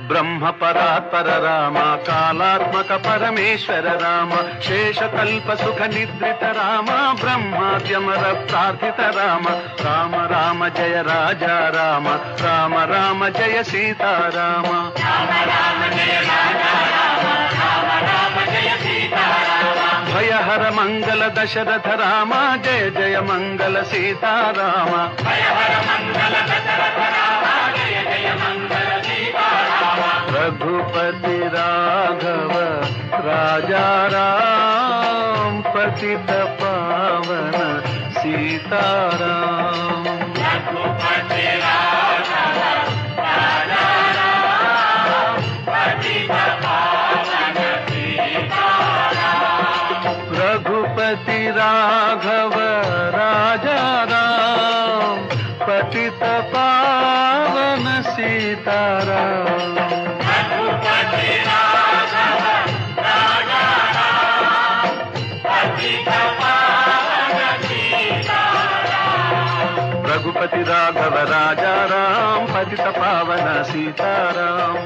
ब्रह्म परात्पर राम कालात्मक परमेश्वर राम शेषकल्प सुख निद्रित राम ब्रह्माद्यमर प्रार्थित राम राम राम जय राजा राम राम राम जय सीता राम राम राम जय राजा राम राम राम जय सीता राम भय हर मंगल दशरथ राम जय जय मंगल सीता राम भय हर मंगल दशरथ राम जय जय मंगल सीता राम रघुपति राघव राजा राम पतित पावन सीताराम रघुपति राघव राजा राम पतित पावन सीताराम रघुपति राघव राजा राम पतित पावन सीताराम रघुपति राघव राजा राम पतित पावन सीताराम